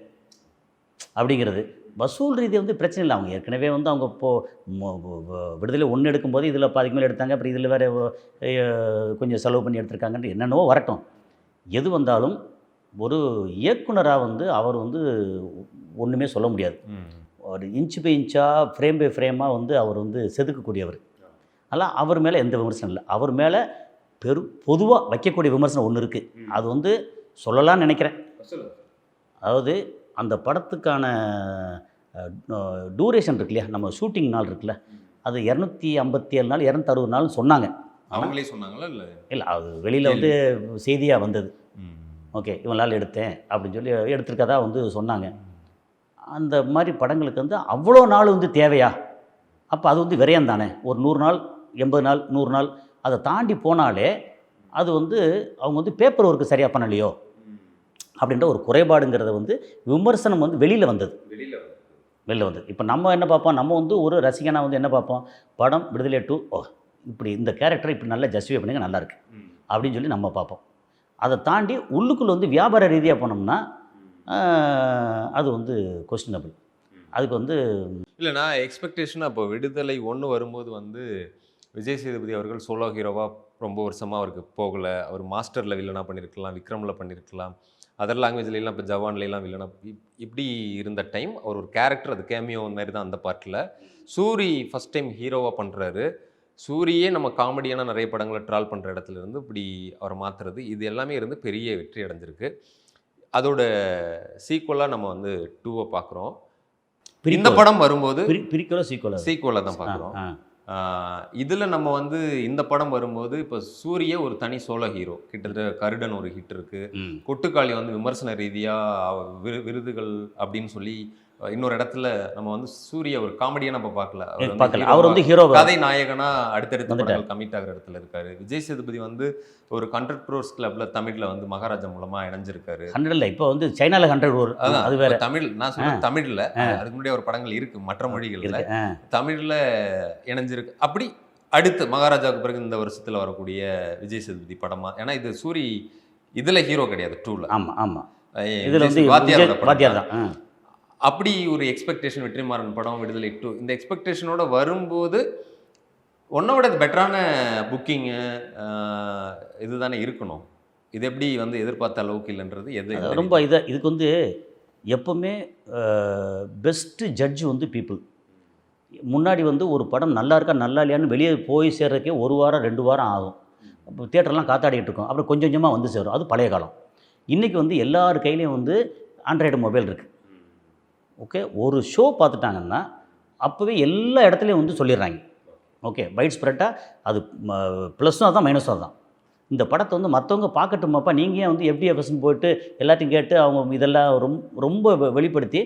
அப்படிங்கிறது. வசூல் ரீதியாக வந்து பிரச்சனை இல்லை. அவங்க ஏற்கனவே வந்து அவங்க விடுதலை 1 எடுக்கும்போது இதில் பாதிக்கு மேலே எடுத்தாங்க, அப்புறம் இதில் வேறு கொஞ்சம் செலவு பண்ணி எடுத்திருக்காங்கன்ட்டு என்னென்னவோ வரட்டும். எது வந்தாலும் ஒரு இயக்குனராக வந்து அவர் வந்து ஒன்றுமே சொல்ல முடியாது. ஒரு இன்ச் பை இன்ச்சாக ஃப்ரேம் பை ஃப்ரேமாக வந்து அவர் வந்து செதுக்கக்கூடியவர். அதனால் அவர் மேலே எந்த விமர்சனம் இல்லை. அவர் மேலே பொதுவாக வைக்கக்கூடிய விமர்சனம் ஒன்று இருக்குது. அது வந்து சொல்லலாம்னு நினைக்கிறேன். அதாவது அந்த படத்துக்கான டூரேஷன் இருக்கு இல்லையா, நம்ம ஷூட்டிங் நாள் இருக்குல்ல, அது 257 நாள் 260 நாள்னு சொன்னாங்க. அவங்களே சொன்னாங்களா? இல்லை இல்லை, அது வெளியில் வந்து செய்தியாக வந்தது. ஓகே, இவன் நாள் எடுத்தேன் அப்படின்னு சொல்லி எடுத்திருக்கதா வந்து சொன்னாங்க. அந்த மாதிரி படங்களுக்கு வந்து அவ்வளோ நாள் வந்து தேவையா? அப்போ அது வந்து விரயம் தானே. ஒரு 100 நாள் 80 நாள் 100 நாள் அதை தாண்டி போனாலே அது வந்து அவங்க வந்து பேப்பர் ஒர்க்கு சரியாக பண்ணலையோ அப்படின்ற ஒரு குறைபாடுங்கிறத வந்து விமர்சனம் வந்து வெளியில் வந்தது. இப்போ நம்ம என்ன பார்ப்போம், நம்ம வந்து ஒரு ரசிகனாக வந்து என்ன பார்ப்போம், படம் விடுதலை 2 இப்படி இந்த கேரக்டரை இப்படி நல்லா ஜஸ்டிஃபை பண்ணுங்க, நல்லாயிருக்கு அப்படின்னு சொல்லி நம்ம பார்ப்போம். அதை தாண்டி உள்ளுக்குள்ளே வந்து வியாபார ரீதியாக போனோம்னா அது வந்து கொஸ்டினபிள். அதுக்கு வந்து இல்லைனா எக்ஸ்பெக்டேஷனாக இப்போ விடுதலை 1 வரும்போது வந்து விஜய் சேதுபதி அவர்கள் சோலோ ஹீரோவாக ரொம்ப வருஷமாக அவருக்கு போகலை. அவர் மாஸ்டரில் வில்லனாக பண்ணியிருக்கலாம், விக்ரமில் பண்ணியிருக்கலாம், அதர் லாங்குவேஜ்லாம் இப்போ ஜவான்லாம் வில்லனாக இப்படி இருந்த டைம் அவர் ஒரு கேரக்டர், அது கேமியோ மாதிரி தான் அந்த பார்ட்டில். சூரி ஃபஸ்ட் டைம் ஹீரோவாக பண்ணுறாரு. சூரியே நம்ம காமெடியான நிறைய படங்களை ட்ரால் பண்ணுற இடத்துல இருந்து இப்படி அவரை மாற்றுறது, இது எல்லாமே இருந்து பெரிய வெற்றி அடைஞ்சிருக்கு. அதோட சீக்குவலாக நம்ம வந்து 2 பார்க்குறோம். இந்த படம் வரும்போது சீக்குவலாக தான் பார்க்குறோம். இதில் நம்ம வந்து இந்த படம் வரும்போது இப்போ சூரிய ஒரு தனி சோலோ ஹீரோ, கிட்டத்தட்ட கருடன் ஒரு ஹிட் இருக்குது. கொட்டுக்காளி வந்து விமர்சன ரீதியாக விருதுகள் அப்படின்னு சொல்லி இன்னொரு இடத்துல நம்ம வந்து சூரிய ஒரு காமெடியாக நம்ம பார்க்கல. அவர் வந்து ஹீரோ கதை நாயகனா அடுத்தடுத்த படங்கள் கமிட் ஆகிற இடத்துல இருக்காரு. விஜய் சேதுபதி வந்து ஒரு 100 crores கிளப்ல தமிழ்ல வந்து மகாராஜா மூலமா இணைஞ்சிருக்காரு. 100 இல்லை, இப்போ வந்து சைனால 100 crore. அது வேற தமிழ், நான் சொல்றேன் தமிழ்ல. அதுக்கு முன்னாடி ஒரு படங்கள் இருக்கு மற்ற மொழிகள்ல, தமிழ்ல இணைஞ்சிருக்கு. அப்படி அடுத்து மகாராஜாவுக்கு பிறகு இந்த வருஷத்துல வரக்கூடிய விஜய் சேதுபதி படமா, ஏன்னா இது சூரி இதுல ஹீரோ கிடையாது 2ல. ஆமா ஆமா, இதுல வந்து வாத்தியார் தான். அப்படி ஒரு எக்ஸ்பெக்டேஷன் வெற்றிமாறன் படம் விடுதலை 2 இந்த எக்ஸ்பெக்டேஷனோட வரும்போது ஒன்னோட பெட்டரான புக்கிங்கு இதுதானே இருக்கணும். இது எப்படி வந்து எதிர்பார்த்த அளவுக்கு இல்லைன்றது எது ரொம்ப இதுக்கு வந்து எப்பவுமே பெஸ்ட்டு ஜட்ஜ் வந்து பீப்புள். முன்னாடி வந்து ஒரு படம் நல்லா இருக்கா நல்லா இல்லையான்னு வெளியே போய் சேர்றதுக்கே 1 வாரம் 2 வாரம் ஆகும். இப்போ தியேட்டர்லாம் காத்தாடிட்டு இருக்கோம், அப்புறம் கொஞ்சம் கொஞ்சமாக வந்து சேரும். அது பழைய காலம். இன்றைக்கி வந்து எல்லார் கையிலையும் வந்து ஆண்ட்ராய்டு மொபைல் இருக்குது. ஓகே, ஒரு ஷோ பார்த்துட்டாங்கன்னா அப்போவே எல்லா இடத்துலையும் வந்து சொல்லிடுறாங்க. ஓகே, வைட் ஸ்ப்ரெட்டாக அது ப்ளஸ்ஸும் அதுதான் மைனஸும் அதுதான். இந்த படத்தை வந்து மற்றவங்க பார்க்கட்டுமாப்பா, நீங்கள் ஏன் வந்து FDFSன்னு போயிட்டு எல்லாத்தையும் கேட்டு அவங்க இதெல்லாம் ரொம்ப வெளிப்படுத்தி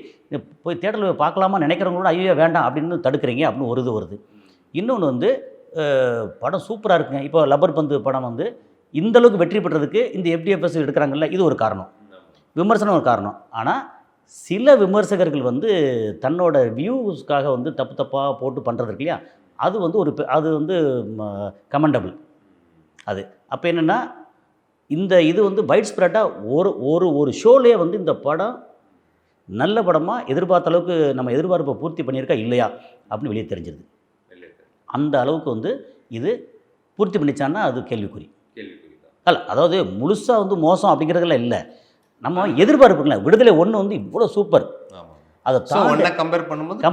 போய் தேட்டரில் போய் பார்க்கலாமா நினைக்கிறவங்களோட ஐயோ வேண்டாம் அப்படின்னு தடுக்கிறீங்க அப்படின்னு ஒரு இது வருது. இன்னொன்று வந்து படம் சூப்பராக இருக்குங்க. இப்போ லப்பர் பந்து படம் வந்து இந்தளவுக்கு வெற்றி பெற்றதுக்கு இந்த FDFS எடுக்கிறாங்கல்ல, இது ஒரு காரணம். விமர்சனம் ஒரு காரணம். ஆனால் சில விமர்சகர்கள் வந்து தன்னோட வியூஸ்க்காக வந்து தப்பாக போட்டு பண்ணுறது இருக்கு இல்லையா, அது வந்து அது வந்து கமெண்டபிள். அது அப்போ என்னென்னா இது வந்து வைட் ஸ்ப்ரெட்டாக ஒரு ஷோலேயே வந்து இந்த படம் நல்ல படமாக எதிர்பார்த்த அளவுக்கு நம்ம எதிர்பார்ப்பை பூர்த்தி பண்ணியிருக்கா இல்லையா அப்படின்னு வெளியே தெரிஞ்சிருது. அந்த அளவுக்கு வந்து இது பூர்த்தி பண்ணிச்சான்னா அது கேள்விக்குறி. அல்ல, அதாவது முழுசாக வந்து மோசம் அப்படிங்கிறதுலாம் இல்லை. நம்ம எதிர்பார்ப்புங்களா விடுதலை 1 வந்து இவ்வளோ சூப்பர், அதை கம்பேர் பண்ணும்போது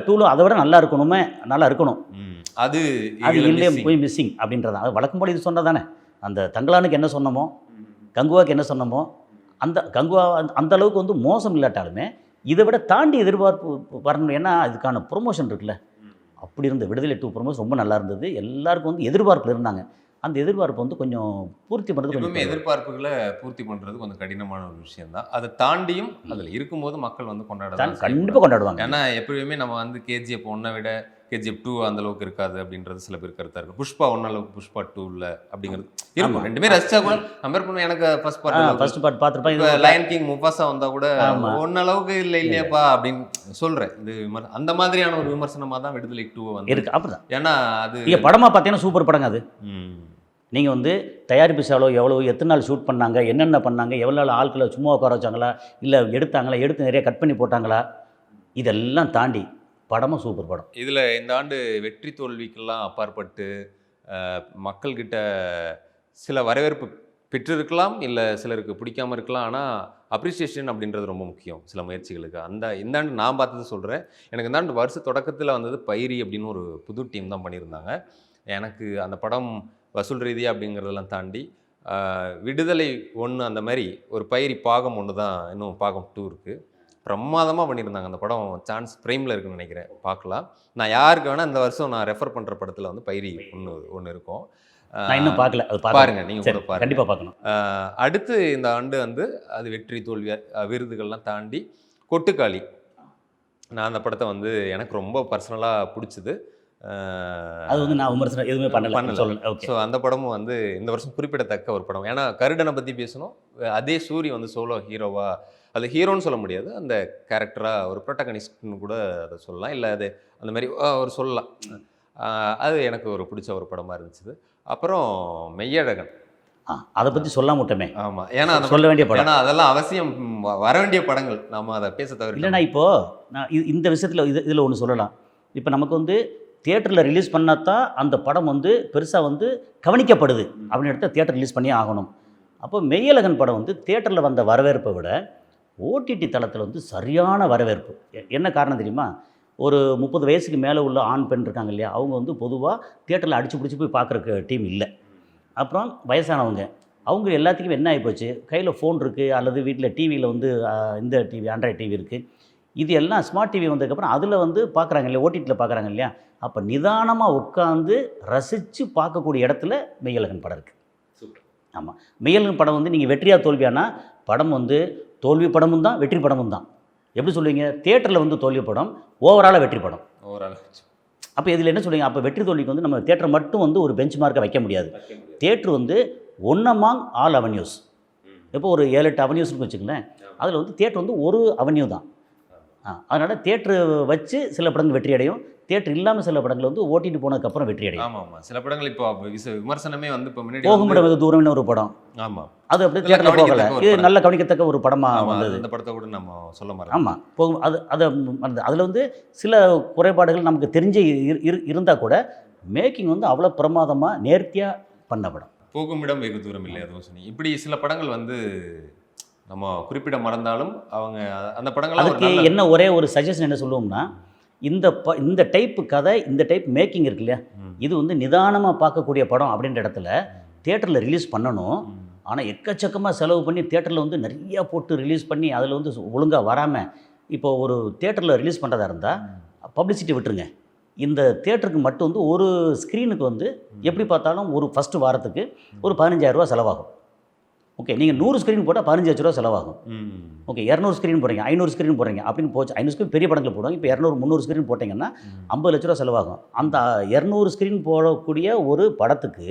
2 அதை விட நல்லா இருக்கணும். அது இல்லையே போய் மிஸ்ஸிங் அப்படின்றத அது வழக்கம் போல் இது சொன்னதானே. அந்த தங்கலானுக்கு என்ன சொன்னமோ, கங்குவாக்கு என்ன சொன்னமோ, அந்த கங்குவா அந்த அளவுக்கு வந்து மோசம் இல்லாட்டாலுமே இதை விட தாண்டி எதிர்பார்ப்பு வரணும். ஏன்னா இதுக்கான ப்ரொமோஷன் இருக்குல்ல, அப்படி இருந்த விடுதலை 2 ப்ரொமோஷன் ரொம்ப நல்லா இருந்தது. எல்லாருக்கும் வந்து எதிர்பார்ப்பில் இருந்தாங்க. அந்த எதிர்பார்ப்பு வந்து கொஞ்சம் பூர்த்தி பண்ணுறது கொஞ்சம் எதிர்பார்ப்புகளை பூர்த்தி பண்ணுறது கொஞ்சம் கடினமான ஒரு விஷயம் தான். அதை தாண்டியும் அதில் இருக்கும்போது மக்கள் வந்து கண்டிப்பாக கொண்டாடுவாங்க. ஏன்னா எப்பயுமே நம்ம வந்து KGF 1 விட கேஜிஎஃப் 2 அந்த அளவுக்கு இருக்காது அப்படின்றது சில பேர் கருத்தா இருக்கு. புஷ்பா 1 அளவுக்கு புஷ்பா 2 இல்ல அப்படிங்கிறது இருக்கும். ரெண்டுமே ரசிச்சா கூட கம்பேர் பண்ண எனக்கு ஃபர்ஸ்ட் ஃபர்ஸ்ட் பார்ட் பார்த்துருப்பேன். இப்போ லயன் கிங் முஃபாசா வந்தா கூட ஆமா. ஒன்னளவுக்கு இல்லையாப்பா அப்படின்னு சொல்றேன். இது அந்த மாதிரியான ஒரு விமர்சனமா தான் விடுதலை 2 வந்து இருக்கு அப்படிதான். ஏன்னா அது நீங்க படமா பார்த்தீங்கன்னா சூப்பர் படங்க அது. ம். நீங்கள் வந்து தயாரிப்பு செலவு எவ்வளோ, எத்தனை நாள் ஷூட் பண்ணாங்க, என்னென்ன பண்ணாங்க, எவ்வளோ நாள் ஆட்களை சும்மா உட்கார வச்சாங்களா, இல்லை எடுத்தாங்களா, எடுத்து நிறைய கட் பண்ணி போட்டாங்களா, இதெல்லாம் தாண்டி படமும் சூப்பர் படம். இதுல இந்த ஆண்டு வெற்றி தோல்விக்கெல்லாம் அப்பாற்பட்டு மக்கள்கிட்ட சில வரவேற்பு பெற்றிருக்கலாம், இல்லை சிலருக்கு பிடிக்காம இருக்கலாம். ஆனால் அப்ரிசியேஷன் அப்படின்றது ரொம்ப முக்கியம் சில முயற்சிகளுக்கு. இந்த ஆண்டு நான் பார்த்தது சொல்கிறேன். எனக்கு இந்த ஆண்டு வருஷ தொடக்கத்தில் வந்தது பைரி அப்படின்னு ஒரு புது டீம் தான் பண்ணியிருந்தாங்க. எனக்கு அந்த படம் வசூல் ரீதியாக அப்படிங்கிறதெல்லாம் தாண்டி விடுதலை 1 அந்த மாதிரி ஒரு பைரி பாகம் 1 தான், இன்னும் பாகம் 2 இருக்குது. பிரமாதமாக பண்ணியிருந்தாங்க. அந்த படம் சான்ஸ் ப்ரைமில் இருக்குன்னு நினைக்கிறேன், பார்க்கலாம். நான் யாருக்கு வேணால் இந்த வருஷம் நான் ரெஃபர் பண்ணுற படத்தில் வந்து பைரி ஒன்று இருக்கும். நான் இன்னும் பார்க்கல, அது பாருங்க, நீங்கள் கூட பாருங்க, கண்டிப்பாக பார்க்கணும். அடுத்து இந்த ஆண்டு வந்து அது வெற்றி தோல்வி விருதுகள்லாம் தாண்டி கொட்டுக்காளி, நான் அந்த படத்தை வந்து எனக்கு ரொம்ப பர்சனலாக பிடிச்சது. அது வந்து நான் விமர்சனம் எதுவுமே பண்ணல. ஸோ அந்த படமும் வந்து இந்த வருஷம் குறிப்பிடத்தக்க ஒரு படம். ஏன்னா கருடனை பற்றி பேசணும், அதே சூரி வந்து சோலோ ஹீரோவா, அது ஹீரோன்னு சொல்ல முடியாது, அந்த கேரக்டராக ஒரு ப்ரோட்டகனிஸ்ட்னு கூட அதை சொல்லலாம், இல்லை அது அந்த மாதிரி ஒரு சொல்லலாம். அது எனக்கு ஒரு பிடிச்ச ஒரு படமாக இருந்துச்சு. அப்புறம் மெய்யழகன், அதை பற்றி சொல்லாம விட்டோமே. ஆமாம், ஏன்னா சொல்ல வேண்டிய படம், ஏன்னா அதெல்லாம் அவசியம் வர வேண்டிய படங்கள், நாம் அதை பேச தவிர இல்லைன்னா இப்போது நான் இந்த விஷயத்தில் இதில் ஒன்று சொல்லலாம். இப்போ நமக்கு வந்து தியேட்டரில் ரிலீஸ் பண்ணால் தான் அந்த படம் வந்து பெருசாக வந்து கவனிக்கப்படுது அப்படின்னு எடுத்தால் தியேட்டர் ரிலீஸ் பண்ணி ஆகணும். அப்போ மெய்யழகன் படம் வந்து தியேட்டரில் வந்த வரவேற்பை விட ஓடிடி தளத்தில் வந்து சரியான வரவேற்பு. என்ன காரணம் தெரியுமா? ஒரு 30 வயசுக்கு மேலே உள்ள ஆண் பெண் இருக்காங்க இல்லையா, அவங்க வந்து பொதுவாக தியேட்டரில் அடிச்சு பிடிச்சி போய் பார்க்குறக்கு டீம் இல்லை. அப்புறம் வயசானவங்க, அவங்க எல்லாத்துக்கும் என்ன ஆகிப்போச்சு, கையில் ஃபோன் இருக்குது, அல்லது வீட்டில் டிவியில் வந்து இந்த டிவி ஆண்ட்ராய்டு டிவி இருக்குது, இது எல்லாம் ஸ்மார்ட் டிவி வந்ததுக்கப்புறம் அதில் வந்து பார்க்குறாங்க இல்லையா, ஓடிடியில் பார்க்குறாங்க இல்லையா. அப்போ நிதானமாக உட்காந்து ரசித்து பார்க்கக்கூடிய இடத்துல மெய்யழகன் படம் இருக்குது. சூப்பர். ஆமாம், மெய்யழகன் படம் வந்து நீங்கள் வெற்றியா தோல்வியானா, படம் வந்து தோல்வி படமும் தான் வெற்றி படமும் தான். எப்படி சொல்லுவீங்க? தியேட்டரில் வந்து தோல்வி படம், ஓவராலாக வெற்றி படம். அப்போ இதில் என்ன சொல்லுவீங்க? அப்போ வெற்றி தோல்விக்கு வந்து நம்ம தியேட்டர் மட்டும் வந்து ஒரு பெஞ்ச் மார்க்கை வைக்க முடியாது. தியேட்டர் வந்து ஒன் அமாங் ஆல் அவென்யூஸ். இப்போ ஒரு 7-8 அவென்யூஸ்னு வச்சுங்களேன், அதில் வந்து தியேட்டர் வந்து ஒரு அவென்யூ தான். அதனால் தியேட்டரு வச்சு சில படங்கள் வெற்றி அடையும், தியேட்டர் இல்லாமல் சில படங்கள் வந்து ஓடிடி போனதுக்கப்புறம் வெற்றி அடையும். ஆமாம், சில படங்கள் இப்போ விமர்சனமே வந்து இப்போ முன்னாடி போகுமிடம் வெகு தூரம்னு ஒரு படம். ஆமாம், அது அப்படியே தியேட்டரில் போகலை, இது நல்ல கவனிக்கத்தக்க ஒரு படமாக வந்தது. அந்த படத்தை கூட நம்ம சொல்ல மாட்டோம். ஆமாம், போகும். அதில் வந்து சில குறைபாடுகள் நமக்கு தெரிஞ்சு இருந்தால் கூட மேக்கிங் வந்து அவ்வளோ பிரமாதமாக நேர்த்தியாக பண்ண படம். போகுமிடம் வெகு தூரம் இல்லை, அதுவும் சொன்னி. இப்படி சில படங்கள் வந்து நம்ம குறிப்பிட மறந்தாலும் அவங்க அந்த படங்கள் அதுக்கு என்ன ஒரே ஒரு சஜஷன் என்ன சொல்லுவோம்னா, இந்த டைப் கதை, இந்த டைப் மேக்கிங் இருக்கு இல்லையா, இது வந்து நிதானமாக பார்க்கக்கூடிய படம் அப்படின்ற இடத்துல தியேட்டரில் ரிலீஸ் பண்ணணும். ஆனால் எக்கச்சக்கமாக செலவு பண்ணி தியேட்டரில் வந்து நிறையா போட்டு ரிலீஸ் பண்ணி அதில் வந்து ஒழுங்காக வராமல், இப்போ ஒரு தியேட்டரில் ரிலீஸ் பண்ணுறதா இருந்தால் பப்ளிசிட்டி விட்டுருங்க. இந்த தியேட்டருக்கு மட்டும் வந்து ஒரு ஸ்க்ரீனுக்கு வந்து எப்படி பார்த்தாலும் ஒரு ஃபஸ்ட்டு வாரத்துக்கு ஒரு 15,000 ரூபா செலவாகும். ஓகே, நீங்கள் 100 ஸ்க்ரீன் போட்டால் 15 லட்ச ரூபா செலவாகும். ஓகே, 200 ஸ்க்ரீன் போடுறீங்க, 500 ஸ்க்ரீன் போடுறீங்க அப்படின்னு போச்சு. 500 ஸ்க்ரீன் பெரிய படங்கள் போடுவாங்க. இப்போ 200-300 ஸ்க்ரீன் போட்டிங்கன்னா 50 லட்ச ரூபா செலவாகும். அந்த 200 ஸ்க்ரீன் போடக்கூடிய ஒரு படத்துக்கு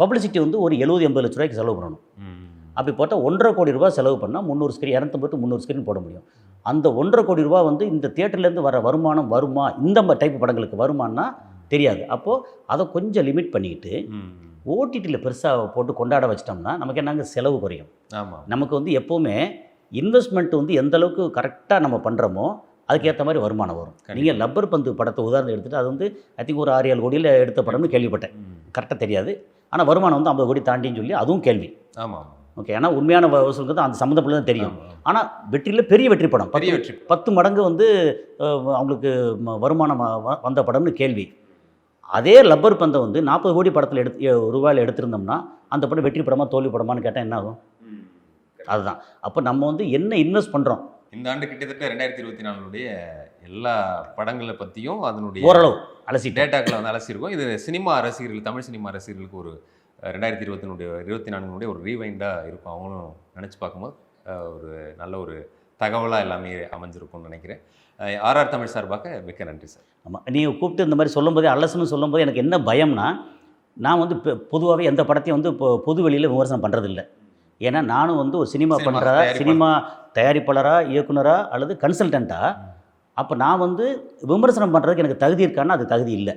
பப்ளிசிட்டி வந்து ஒரு 70-80 லட்ச ரூபாய்க்கு செலவு பண்ணணும். அப்படி போட்டால் 1.5 கோடி ரூபா செலவு பண்ணால் 300 ஸ்க்ரீன் 250-300 ஸ்க்ரீன் போட முடியும். அந்த 1.5 கோடி ரூபா வந்து இந்த தியேட்டர்லேருந்து வர வருமானம் வருமா, இந்த டைப் படங்களுக்கு வருமானா தெரியாது. அப்போது அதை கொஞ்சம் லிமிட் பண்ணிக்கிட்டு ஓடிடியில் பெருசாக போட்டு கொண்டாட வச்சிட்டோம்னா நமக்கு என்னங்க செலவு குறையும். ஆமாம், நமக்கு வந்து எப்போவுமே இன்வெஸ்ட்மெண்ட் வந்து எந்த அளவுக்கு கரெக்டாக நம்ம பண்ணுறோமோ அதுக்கேற்ற மாதிரி வருமானம் வரும். நீங்கள் லப்பர் பந்து படத்தை உதாரணம் எடுத்துகிட்டு அது வந்து ஐ திங்க் ஒரு 6-7 கோடியில் எடுத்த படம்னு கேள்விப்பட்டேன், கரெக்டாக தெரியாது. ஆனால் வருமானம் வந்து 50 கோடி தாண்டின்னு சொல்லி அதுவும் கேள்வி. ஆமாம், ஓகே, ஏன்னா உண்மையான வசூலுக்கு அந்த சம்மந்தப்பட்டு தான் தெரியும். ஆனால் வெற்றியில் பெரிய வெற்றி படம், 10 மடங்கு வந்து அவங்களுக்கு வருமானம் வந்த படம்னு கேள்வி. அதே லப்பர் பந்தை வந்து 40 கோடி படத்தில் ரூபாயில் எடுத்திருந்தோம்னா அந்த படம் வெற்றி படமாக தோல்வி படமானு கேட்டால் என்ன ஆகும்? அதுதான். அப்போ நம்ம வந்து என்ன இன்வெஸ்ட் பண்ணுறோம். இந்த ஆண்டு கிட்டத்தட்ட 2024 எல்லா படங்களை பற்றியும் அதனுடைய ஓரளவு அலசி டேட்டாக்களை வந்து அலசியிருக்கோம். இது சினிமா ரசிகர்கள், தமிழ் சினிமா ரசிகர்களுக்கு ஒரு 2024 ஒரு ரீவைண்டாக இருக்கும். அவங்களும் நினச்சி பார்க்கும்போது ஒரு நல்ல ஒரு தகவலாக எல்லாமே அமைஞ்சிருக்கும்னு நினைக்கிறேன். ஆர்ஆர் தமிழ் சார்பாக மிக்க நன்றி சார். ஆமாம், நீங்கள் கூப்பிட்டு இந்த மாதிரி சொல்லும்போதே அலசுன்னு சொல்லும்போது எனக்கு என்ன பயம்னா, நான் வந்து பொதுவாகவே எந்த படத்தையும் வந்து இப்போ பொது வெளியில் விமர்சனம் பண்ணுறதில்ல. ஏன்னா நானும் வந்து ஒரு சினிமா சினிமா பண்ணுறா, தயாரிப்பாளர். சினிமா தயாரிப்பாளரா, இயக்குனரா அல்லது கன்சல்டண்ட்டா, அப்போ நான் வந்து விமர்சனம் பண்ணுறதுக்கு எனக்கு தகுதி இருக்கான்னா அது தகுதி இல்லை.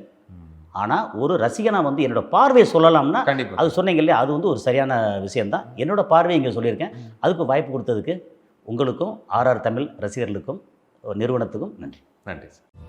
ஆனால் ஒரு ரசிகனா வந்து என்னோட பார்வையை சொல்லலாம்னா கண்டிப்பா. அது சொன்னீங்க இல்லையா, அது வந்து ஒரு சரியான விஷயந்தான். என்னோட பார்வையை இங்கே சொல்லியிருக்கேன். அதுக்கு வாய்ப்பு கொடுத்ததுக்கு உங்களுக்கும் ஆர்ஆர் தமிழ் ரசிகர்களுக்கும் நிறுவனத்துக்கும் நன்றி. நன்றி சார்.